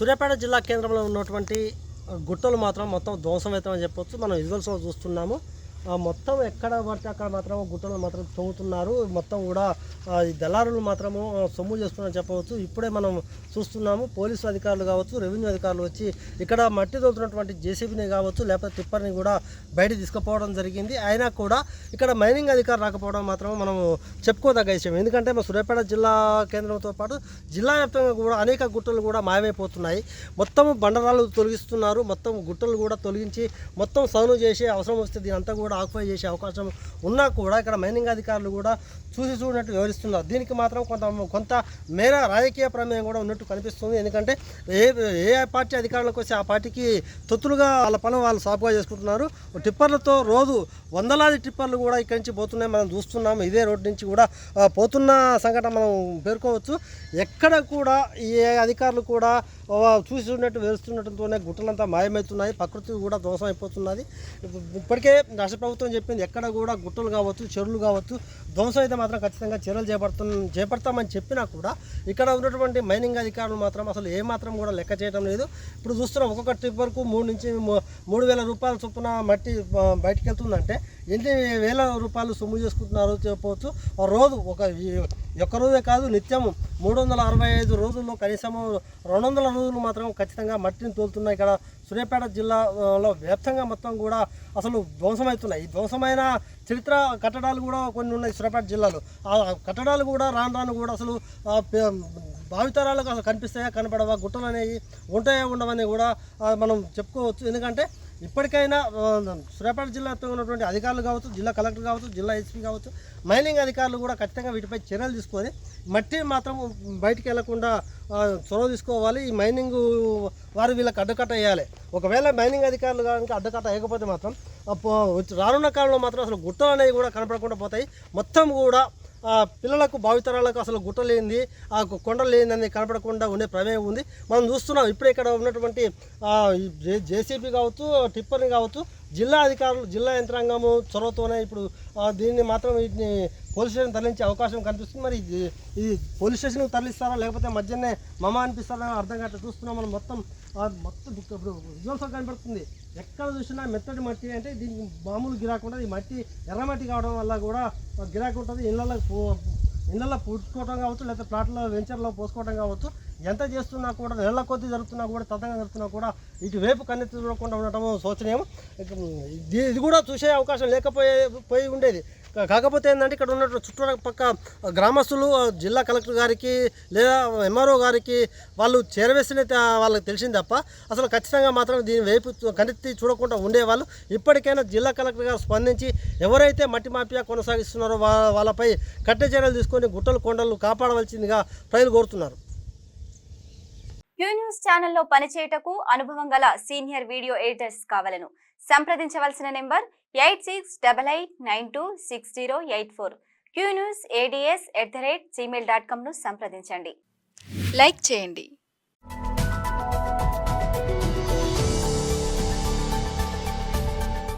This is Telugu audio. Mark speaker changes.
Speaker 1: సూర్యాపేట జిల్లా కేంద్రంలో ఉన్నటువంటి గుట్టలు మాత్రం మొత్తం ధ్వంసమవుతామని చెప్పొచ్చు. మనం విజువల్స్లో చూస్తున్నాము. మొత్తం ఎక్కడ పడితే అక్కడ మాత్రం గుట్టలు మాత్రం తవ్వుతున్నారు. మొత్తం కూడా ఈ దళారులు మాత్రము సొమ్ము చేస్తున్నారని చెప్పవచ్చు. ఇప్పుడే మనం చూస్తున్నాము. పోలీసు అధికారులు కావచ్చు, రెవెన్యూ అధికారులు వచ్చి ఇక్కడ మట్టి తోలుతున్నటువంటి జేసీబీని కావచ్చు, లేకపోతే టిప్పర్ని కూడా బయట తీసుకుపోవడం జరిగింది. అయినా కూడా ఇక్కడ మైనింగ్ అధికారులు రాకపోవడం మాత్రం మనం చెప్పుకోదగ్గ విషయం. ఎందుకంటే మన సూర్యాపేట జిల్లా కేంద్రంతో పాటు జిల్లా వ్యాప్తంగా కూడా అనేక గుట్టలు కూడా మాయమైపోతున్నాయి. మొత్తం బండరాలు తొలగిస్తున్నారు. మొత్తం గుట్టలు కూడా తొలగించి మొత్తం సౌను చేసే అవసరం వస్తే దీనంతా కూడా ఆక్యుపై చేసే అవకాశం ఉన్నా కూడా ఇక్కడ మైనింగ్ అధికారులు కూడా చూసినట్టు వివరిస్తున్నారు. దీనికి మాత్రం కొంత మేర రాజకీయ ప్రమేయం కూడా ఉన్నట్టు కనిపిస్తుంది. ఎందుకంటే ఏ పార్టీ అధికారులకు వచ్చి ఆ పార్టీకి తొత్తులుగా వాళ్ళ పనులు వాళ్ళు సాపుగా చేసుకుంటున్నారు. టిప్పర్లతో రోజు వందలాది టిప్పర్లు కూడా ఇక్కడి నుంచి పోతున్నాయి. మనం చూస్తున్నాము. ఇదే రోడ్డు నుంచి కూడా పోతున్న సంఘటన మనం పేర్కోవచ్చు. ఎక్కడ కూడా ఏ అధికారులు కూడా చూసినట్టు వివరిస్తున్నట్టుతోనే గుట్టలంతా మాయమవుతున్నాయి. ప్రకృతి కూడా ధ్వంసం అయిపోతున్నది. ఇప్పటికే రాష్ట్ర ప్రభుత్వం చెప్పింది ఎక్కడ కూడా గుట్టలు కావచ్చు, చెరువులు కావచ్చు ధ్వంసం అయితే మాత్రం ఖచ్చితంగా చర్యలు చేపడతామని చెప్పినా కూడా ఇక్కడ ఉన్నటువంటి మైనింగ్ అధికారులు మాత్రం అసలు ఏమాత్రం కూడా లెక్క చేయడం లేదు. ఇప్పుడు చూస్తున్నాం, ఒక్కొక్క టిప్పర్కు 3 నుంచి 3,000 రూపాయల చొప్పున మట్టి బయటికి వెళ్తుందంటే ఎన్ని వేల రూపాయలు సొమ్ము చేసుకుంటున్నారు చెప్పవచ్చు. రోజు ఒక్క రోజే కాదు, నిత్యం 365 రోజుల్లో కనీసం 200 రోజులు మాత్రం ఖచ్చితంగా మట్టిని తోలుతున్నాయి. ఇక్కడ సూర్యాపేట జిల్లాలో వ్యాప్తంగా మొత్తం కూడా అసలు ధ్వంసమవుతున్నాయి. ఈ ధ్వంసమైన చరిత్ర కట్టడాలు కూడా కొన్ని ఉన్నాయి సూర్యాపేట జిల్లాలో. ఆ కట్టడాలు కూడా రాను కూడా అసలు భావితరాలకు అసలు కనిపిస్తాయా, కనపడవా, గుట్టలు అనేవి ఉంటాయా, ఉండవని కూడా మనం చెప్పుకోవచ్చు. ఎందుకంటే ఇప్పటికైనా సూర్యాపేట జిల్లాతో ఉన్నటువంటి అధికారులు కావచ్చు, జిల్లా కలెక్టర్ కావచ్చు, జిల్లా ఎస్పీ కావచ్చు, మైనింగ్ అధికారులు కూడా ఖచ్చితంగా వీటిపై చర్యలు తీసుకొని మట్టి మాత్రం బయటికి వెళ్లకుండా చొరవ తీసుకోవాలి. ఈ మైనింగ్ వారు వీళ్ళకి అడ్డకట్ట వేయాలి. ఒకవేళ మైనింగ్ అధికారులు కనుక అడ్డకట్ట వేయకపోతే మాత్రం రానున్న కాలంలో మాత్రం అసలు గుట్టలు అనేవి కూడా కనపడకుండా పోతాయి. మొత్తం కూడా పిల్లలకు భావితరాలకు అసలు గుట్ట లేనిది, ఆ కొండలు లేనిదని కనపడకుండా ఉండే ప్రమేయం ఉంది. మనం చూస్తున్నాం. ఇప్పుడే ఇక్కడ ఉన్నటువంటి జేసీబీ కావచ్చు, టిప్పర్ని కావచ్చు, జిల్లా అధికారులు, జిల్లా యంత్రాంగము చొరవతోనే ఇప్పుడు దీన్ని మాత్రం వీటిని పోలీస్ స్టేషన్ తరలించే అవకాశం కనిపిస్తుంది. మరి ఇది పోలీస్ స్టేషన్కి తరలిస్తారా లేకపోతే మధ్యనే మమ అనిపిస్తారా అర్థం కాక చూస్తున్నాం. మనం మొత్తం ఇప్పుడు విజువల్స్ కనపడుతుంది. ఎక్కడ చూసినా మెత్తటి మట్టి, అంటే దీనికి మామూలు గిరాకు ఉంటుంది. ఈ మట్టి ఎర్రమట్టి కావడం వల్ల కూడా గిరాకు ఉంటుంది. ఇళ్ళల్లో పుట్టుకోవడం కావచ్చు, లేకపోతే ప్లాట్లో వెంచర్లో పోసుకోవడం కావచ్చు. ఎంత చేస్తున్నా కూడా నెలల కొద్దీ జరుగుతున్నా కూడా, తతంగా జరుగుతున్నా కూడా ఇటువైపు కన్నెత్తి చూడకుండా ఉండటం శోచనీయం. ఇది కూడా చూసే అవకాశం పోయి ఉండేది. కాకపోతే ఏంటంటే ఇక్కడ ఉన్న చుట్టుపక్క గ్రామస్తులు జిల్లా కలెక్టర్ గారికి లేదా ఎంఆర్ఓ గారికి వాళ్ళు చేరవేస్తేనే వాళ్ళకి తెలిసింది తప్ప అసలు ఖచ్చితంగా మాత్రం దీని వైపు కన్నెత్తి చూడకుండా ఉండేవాళ్ళు. ఇప్పటికైనా జిల్లా కలెక్టర్ గారు స్పందించి ఎవరైతే మట్టి మాఫియా కొనసాగిస్తున్నారో వాళ్ళపై కఠిన చర్యలు తీసుకొని గుట్టలు కొండలు కాపాడవలసిందిగా ప్రజలు కోరుతున్నారు.
Speaker 2: క్యూ న్యూస్ ఛానల్లో పనిచేయటకు అనుభవం గల సీనియర్ వీడియో ఎడిటర్స్ కావాలను సంప్రదించవలసిన నెంబర్ 8688926084. qnewsads@gmail.com ను సంప్రదించండి.
Speaker 3: లైక్ చేయండి.